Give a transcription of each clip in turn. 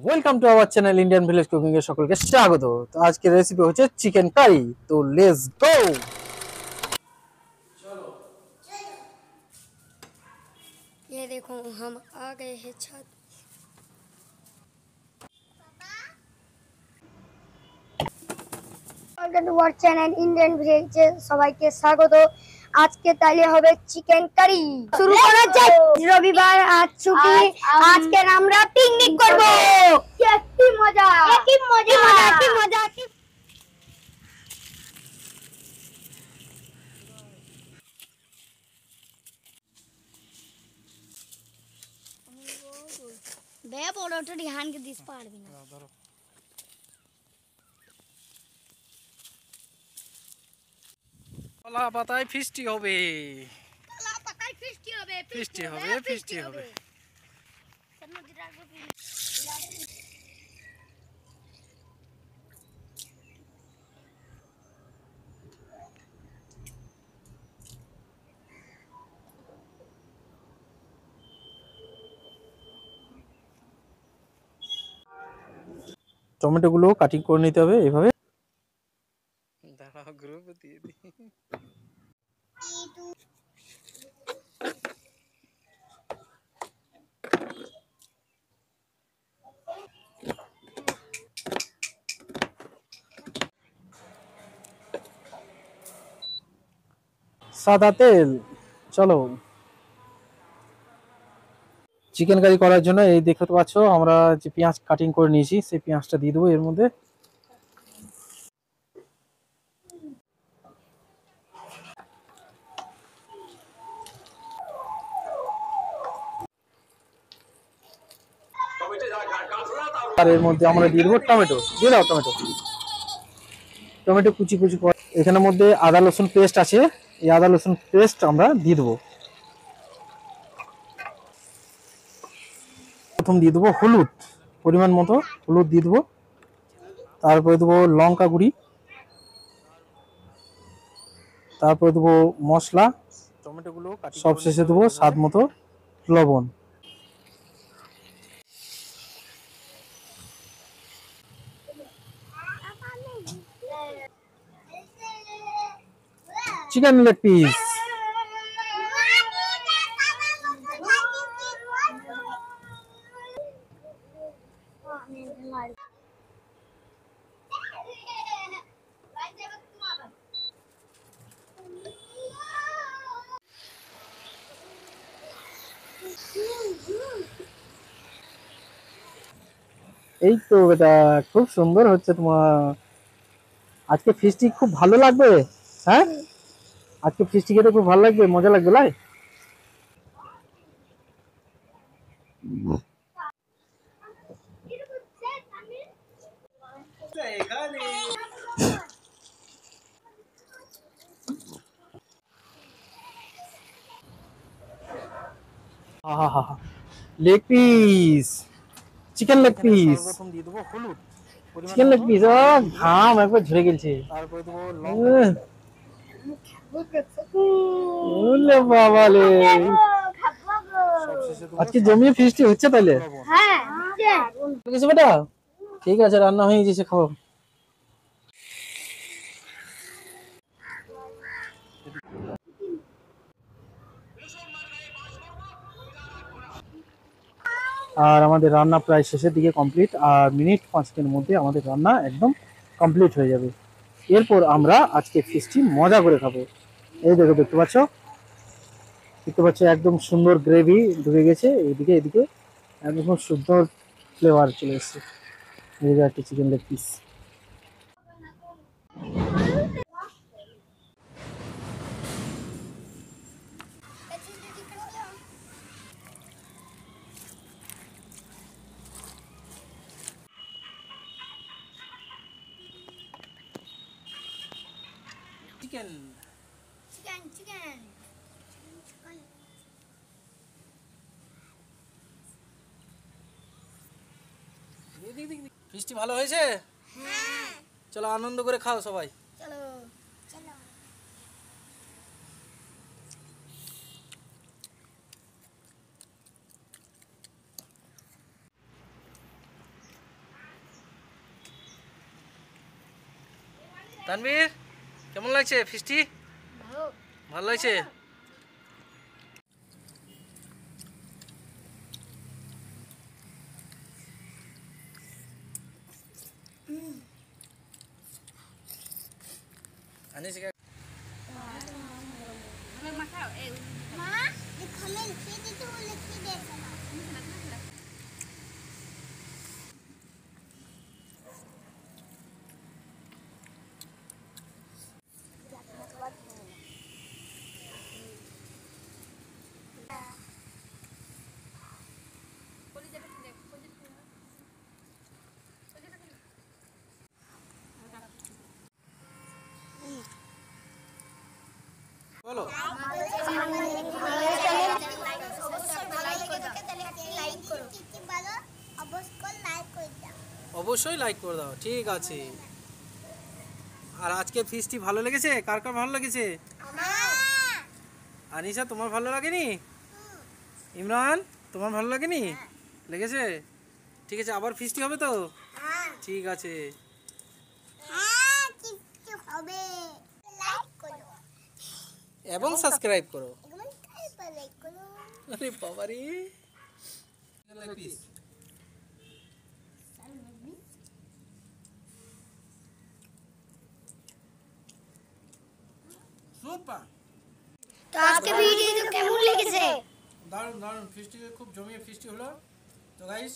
Welcome to our channel Indian village cooking এর সকলকে স্বাগত। তো আজকের রেসিপি হচ্ছে চিকেন কারি। তো লেটস গো। ये देखो हम आ गए हैं छत। Welcome to our channel Indian ভিলেজে সবাইকে স্বাগত। আজকে তাইলে হবে চিকেন কারি। শুরু করা যাক। রবিবার আজ ছুটি, আজকে আমরা পিকনিক করব। কি মজা, কি মজা, কি মজা। বে বড়টা ধ্যানকে দিস পারবি না। কলা পাতায় ফিস্টি হবে। কলা পাতায় ফিস্টি হবে, ফিস্টি হবে, ফিস্টি হবে। টমেটো গুলো কাটিং করে নিতে হবে এইভাবে। দাঁড়াও গ্রুপ দিয়ে দিই। সাদা তেল। চলো চিকেন কারি করার জন্য এই দেখতে পাচ্ছ আমরা যে পেঁয়াজ কাটিং করে নিয়েছি সেই পেঁয়াজটা দিয়ে দেবো এর মধ্যে। আর এর মধ্যে আমরা দিয়ে দেবো টমেটো। দিয়ে দাও টমেটো। টমেটো কুচি কুচি করে এখানের মধ্যে আদা রসুন পেস্ট আছে, এই আদা রসুন পেস্ট আমরা দিয়ে দেবো। প্রথম দিয়ে দেবো হলুদ, পরিমাণ মতো হলুদ দিয়ে দেবো। তারপরে দেবো লঙ্কা গুঁড়ি, তারপরে দেবো মশলা, টমেটোগুলো সব শেষে দেবো স্বাদ মতো লবণ। Chicken leg piece. এই তো বেটা খুব সুন্দর হচ্ছে তোমার। আজকে ফিস্টি খুব ভালো লাগবে। হ্যাঁ আজকে ফিস্টি খেতে খুব ভালো লাগবে, মজা লাগবে লাই। Leg piece, chicken leg piece. প্রথম দিয়ে দেবো হলুদ, চিকেন লেগ পিস। ঘাম একবার ঝরে গেছে। তারপরে দেবো লঙ্কা বাবা লে। আজকে জমিয়ে ফিস্টি হচ্ছে তাইলে। হ্যাঁ কিছু বেটা ঠিক আছে, রান্না হয়ে গেছে, খাও। আর আমাদের রান্না প্রায় শেষের দিকে কমপ্লিট, আর মিনিট 5-এর মধ্যে আমাদের রান্না একদম কমপ্লিট হয়ে যাবে। এরপর আমরা আজকে ফিস্টি মজা করে খাবো। এই দেখো দেখতে পাচ্ছ, দেখতে পাচ্ছ একদম সুন্দর গ্রেভি ঢুকে গেছে এইদিকে, এদিকে একদম সুন্দর ফ্লেভার চলে এসছে। এই যে একটা chicken leg piece. Chicken chicken chicken ফিস্টি ভালো হয়েছে। হ্যাঁ চলো আনন্দ করে খাও সবাই। চলো চলো। তানভীর কেমন লাগছে ফিস্টি? ভালো লাগছে। আনিস বলো। অবশ্যই লাইক করে দাও, ঠিক আছে। আর আজকে ফিস্টি ভালো লেগেছে? কার কার ভালো লেগেছে? আনিশা তোমার ভালো লাগেনি? ইমরান তোমার ভালো লাগেনি? লেগেছে? ঠিক আছে, আবার ফিস্টি হবে তো? ঠিক আছে। এবং সাবস্ক্রাইব করো। আরে বাবা রে, সুপার। তো আজকে ভিডিও কেমন লেগেছে? দারুণ দারুণ ফিস্টি, খুব জমিয়ে ফিস্টি হলো। তো গাইস,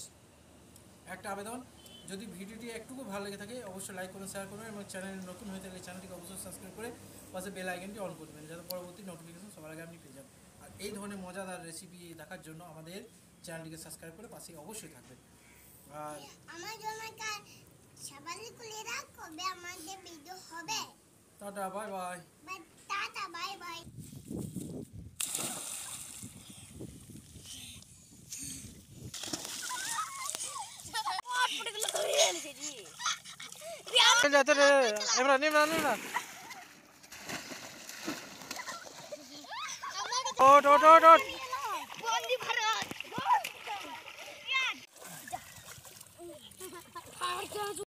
একটা আবেদন, যদি ভিডিওটি একটুকু ভালো লেগে থাকে অবশ্যই লাইক করুন, শেয়ার করুন এবং চ্যানেলে নতুন হয়ে থাকলে চ্যানেলটিকে অবশ্যই সাবস্ক্রাইব করে পাশে বেল আইকনটি অন করে দেবেন, যাতে পরবর্তী নোটিফিকেশন সবার আগে আপনি পেয়ে যান। আর এই ধরনের মজাদার রেসিপি দেখার জন্য আমাদের চ্যানেলটিকে সাবস্ক্রাইব করে পাশে অবশ্যই থাকবেন। আর আমার জন্য সবাই খুলে রাখ, কবে আমাদের ভিডিও হবে। Tata, bye bye. Tata, bye bye. Imran Imran Imran, ওট ওট ওট ওট।